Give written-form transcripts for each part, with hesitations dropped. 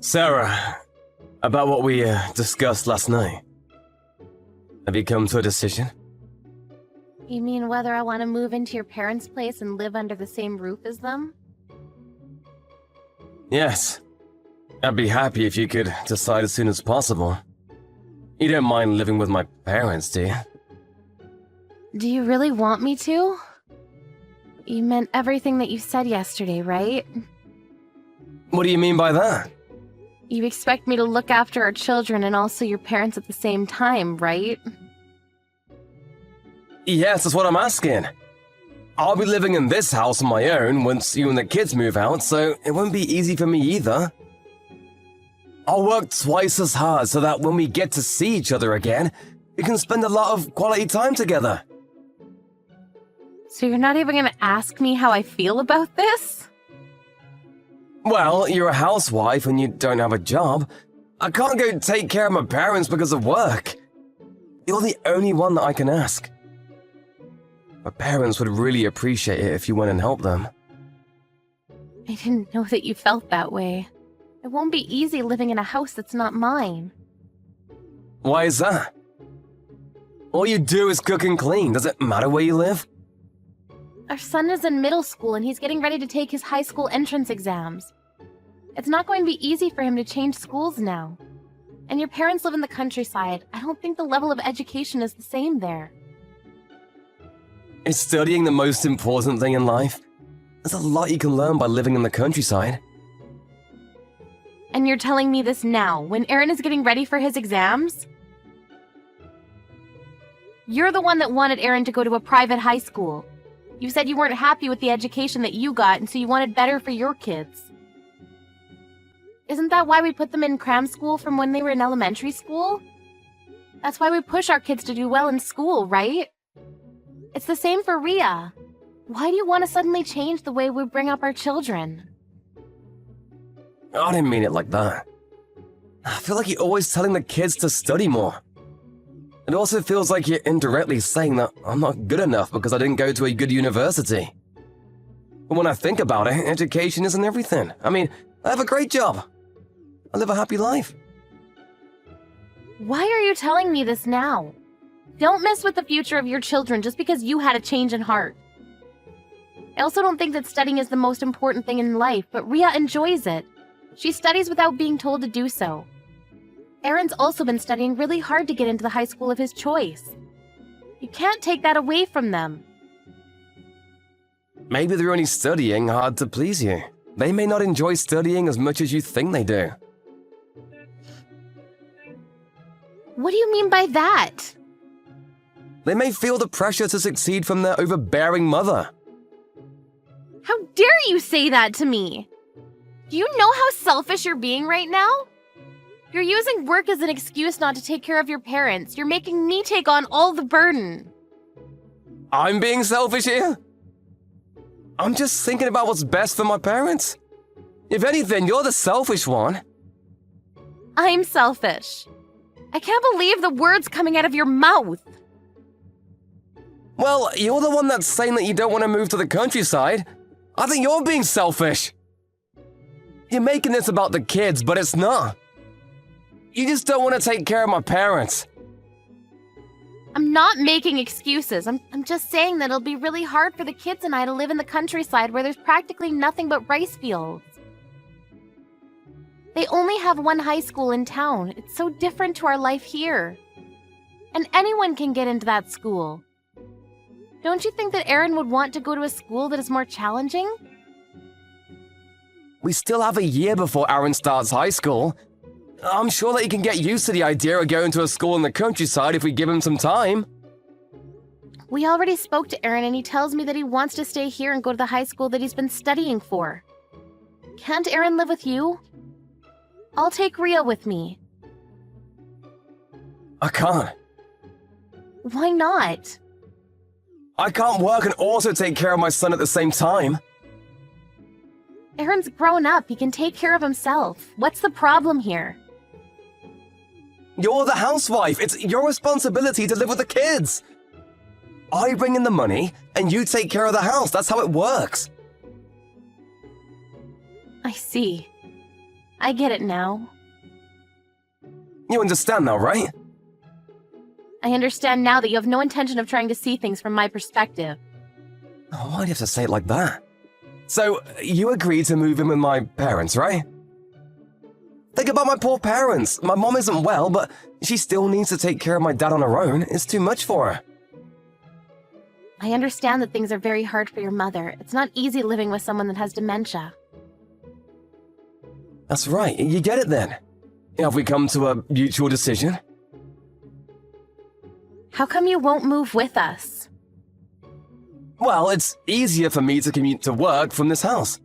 Sarah, about what we discussed last night. Have you come to a decision? You mean whether I want to move into your parents' place and live under the same roof as them? Yes. I'd be happy if you could decide as soon as possible. You don't mind living with my parents, do you? Do you really want me to? You meant everything that you said yesterday, right? What do you mean by that? You expect me to look after our children and also your parents at the same time, right? Yes, that's what I'm asking. I'll be living in this house on my own once you and the kids move out, so it won't be easy for me either. I'll work twice as hard so that when we get to see each other again, we can spend a lot of quality time together. So you're not even going to ask me how I feel about this? Well, you're a housewife and you don't have a job. I can't go take care of my parents because of work. You're the only one that I can ask. My parents would really appreciate it if you went and helped them. I didn't know that you felt that way. It won't be easy living in a house that's not mine. Why is that? All you do is cook and clean. Does it matter where you live? Our son is in middle school and he's getting ready to take his high school entrance exams. It's not going to be easy for him to change schools now. And your parents live in the countryside. I don't think the level of education is the same there. Is studying the most important thing in life? There's a lot you can learn by living in the countryside. And you're telling me this now, when Aaron is getting ready for his exams? You're the one that wanted Aaron to go to a private high school. You said you weren't happy with the education that you got, and so you wanted better for your kids. Isn't that why we put them in cram school from when they were in elementary school? That's why we push our kids to do well in school, right? It's the same for Ria. Why do you want to suddenly change the way we bring up our children? I didn't mean it like that. I feel like you're always telling the kids to study more. It also feels like you're indirectly saying that I'm not good enough because I didn't go to a good university. But when I think about it, education isn't everything. I mean, I have a great job. I live a happy life. Why are you telling me this now? Don't mess with the future of your children just because you had a change in heart. I also don't think that studying is the most important thing in life, but Ria enjoys it. She studies without being told to do so. Aaron's also been studying really hard to get into the high school of his choice. You can't take that away from them. Maybe they're only studying hard to please you. They may not enjoy studying as much as you think they do. What do you mean by that? They may feel the pressure to succeed from their overbearing mother. How dare you say that to me? Do you know how selfish you're being right now? You're using work as an excuse not to take care of your parents. You're making me take on all the burden. I'm being selfish here? I'm just thinking about what's best for my parents. If anything, you're the selfish one. I'm selfish. I can't believe the words coming out of your mouth. Well, you're the one that's saying that you don't want to move to the countryside. I think you're being selfish. You're making this about the kids, but it's not. You just don't want to take care of my parents. I'm not making excuses. I'm just saying that it'll be really hard for the kids and I to live in the countryside where there's practically nothing but rice fields. They only have one high school in town. It's so different to our life here. And anyone can get into that school. Don't you think that Aaron would want to go to a school that is more challenging? We still have a year before Aaron starts high school. I'm sure that he can get used to the idea of going to a school in the countryside if we give him some time. We already spoke to Aaron and he tells me that he wants to stay here and go to the high school that he's been studying for. Can't Aaron live with you? I'll take Ria with me. I can't. Why not? I can't work and also take care of my son at the same time. Aaron's grown up. He can take care of himself. What's the problem here? You're the housewife. It's your responsibility to live with the kids. I bring in the money and you take care of the house. That's how it works. I see. I get it now. You understand now, right? I understand now that you have no intention of trying to see things from my perspective. Oh, why do you have to say it like that? So, you agreed to move in with my parents, right? Think about my poor parents. My mom isn't well, but she still needs to take care of my dad on her own. It's too much for her. I understand that things are very hard for your mother. It's not easy living with someone that has dementia. That's right, you get it then. Have we come to a mutual decision? How come you won't move with us? Well, it's easier for me to commute to work from this house.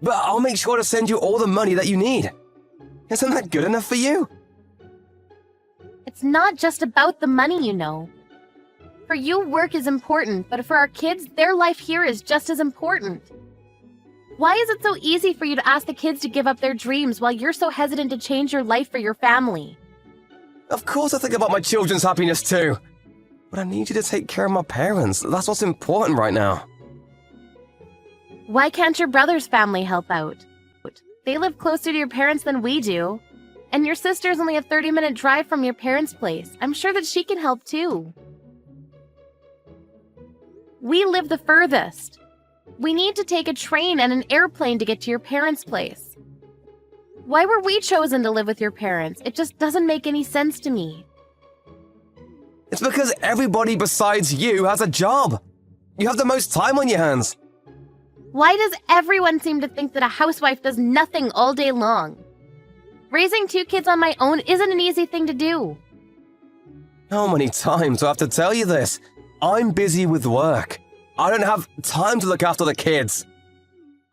But I'll make sure to send you all the money that you need. Isn't that good enough for you? It's not just about the money, you know. For you, work is important, but for our kids, their life here is just as important. Why is it so easy for you to ask the kids to give up their dreams while you're so hesitant to change your life for your family? Of course I think about my children's happiness too. But I need you to take care of my parents. That's what's important right now. Why can't your brother's family help out? They live closer to your parents than we do. And your sister's only a 30-minute drive from your parents' place. I'm sure that she can help too. We live the furthest. We need to take a train and an airplane to get to your parents' place. Why were we chosen to live with your parents? It just doesn't make any sense to me. It's because everybody besides you has a job. You have the most time on your hands. Why does everyone seem to think that a housewife does nothing all day long? Raising 2 kids on my own isn't an easy thing to do. How many times do I have to tell you this? I'm busy with work. I don't have time to look after the kids.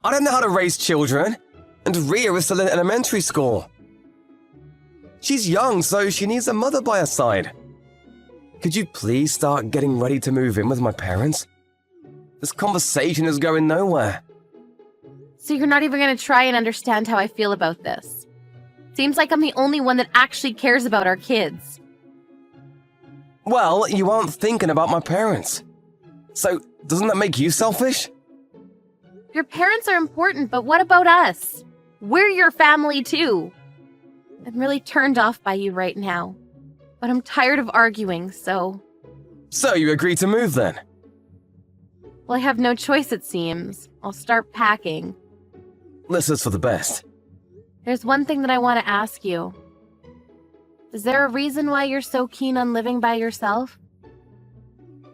I don't know how to raise children. And Ria is still in elementary school. She's young, so she needs a mother by her side. Could you please start getting ready to move in with my parents? This conversation is going nowhere. So you're not even going to try and understand how I feel about this. Seems like I'm the only one that actually cares about our kids. Well, you aren't thinking about my parents. So, doesn't that make you selfish? Your parents are important, but what about us? We're your family too. I'm really turned off by you right now. But I'm tired of arguing, so... So you agree to move then? Well, I have no choice, it seems. I'll start packing. This is for the best. There's one thing that I want to ask you. Is there a reason why you're so keen on living by yourself?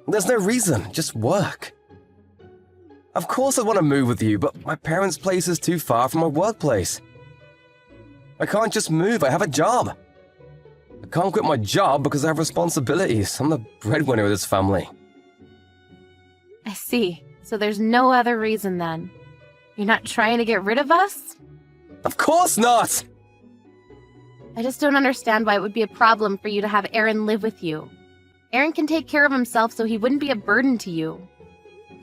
There's no reason, just work. Of course I want to move with you, but my parents' place is too far from my workplace. I can't just move, I have a job. I can't quit my job because I have responsibilities. I'm the breadwinner of this family. I see. So there's no other reason then. You're not trying to get rid of us? Of course not! I just don't understand why it would be a problem for you to have Aaron live with you. Aaron can take care of himself so he wouldn't be a burden to you.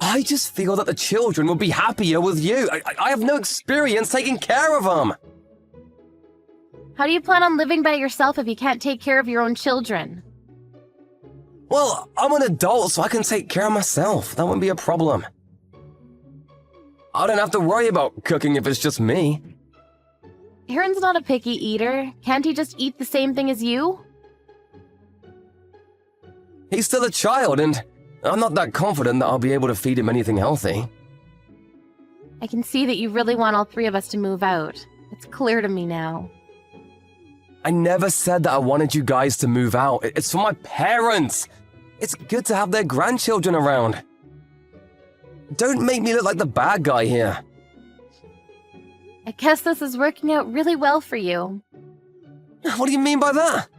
I just feel that the children will be happier with you. I have no experience taking care of them. How do you plan on living by yourself if you can't take care of your own children? Well, I'm an adult, so I can take care of myself. That wouldn't be a problem. I don't have to worry about cooking if it's just me. Aaron's not a picky eater. Can't he just eat the same thing as you? He's still a child, and I'm not that confident that I'll be able to feed him anything healthy. I can see that you really want all 3 of us to move out. It's clear to me now. I never said that I wanted you guys to move out. It's for my parents. It's good to have their grandchildren around. Don't make me look like the bad guy here. I guess this is working out really well for you. What do you mean by that?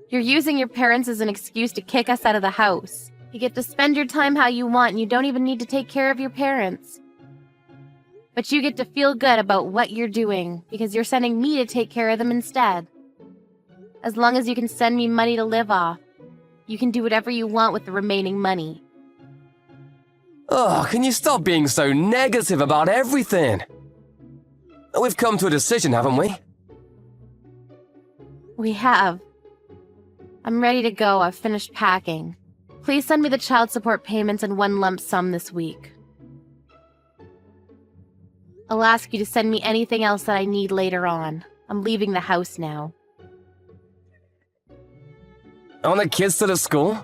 You're using your parents as an excuse to kick us out of the house. You get to spend your time how you want and you don't even need to take care of your parents. But you get to feel good about what you're doing because you're sending me to take care of them instead. As long as you can send me money to live off, you can do whatever you want with the remaining money. Oh, can you stop being so negative about everything? We've come to a decision, haven't we? We have. I'm ready to go. I've finished packing. Please send me the child support payments in one lump sum this week. I'll ask you to send me anything else that I need later on. I'm leaving the house now. Aren't the kids still at school?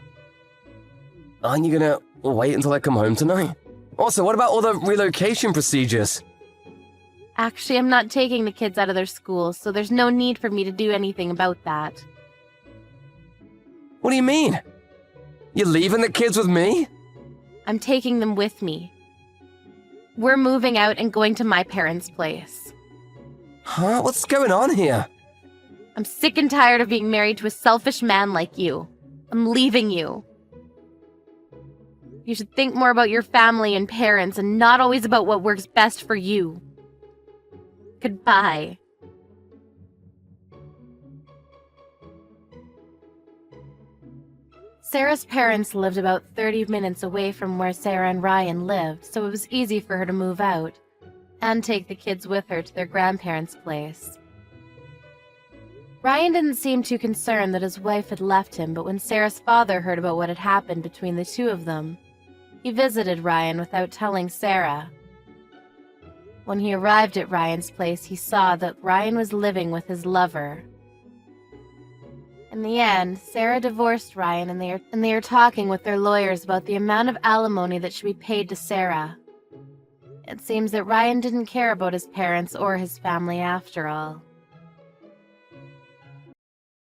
Aren't you gonna wait until I come home tonight? Also, what about all the relocation procedures? Actually, I'm not taking the kids out of their school, so there's no need for me to do anything about that. What do you mean? You're leaving the kids with me? I'm taking them with me. We're moving out and going to my parents' place. Huh? What's going on here? I'm sick and tired of being married to a selfish man like you. I'm leaving you. You should think more about your family and parents and not always about what works best for you. Goodbye. Sarah's parents lived about 30 minutes away from where Sarah and Ryan lived, so it was easy for her to move out and take the kids with her to their grandparents' place. Ryan didn't seem too concerned that his wife had left him, but when Sarah's father heard about what had happened between the two of them, he visited Ryan without telling Sarah. When he arrived at Ryan's place, he saw that Ryan was living with his lover. In the end, Sarah divorced Ryan and they are talking with their lawyers about the amount of alimony that should be paid to Sarah. It seems that Ryan didn't care about his parents or his family after all.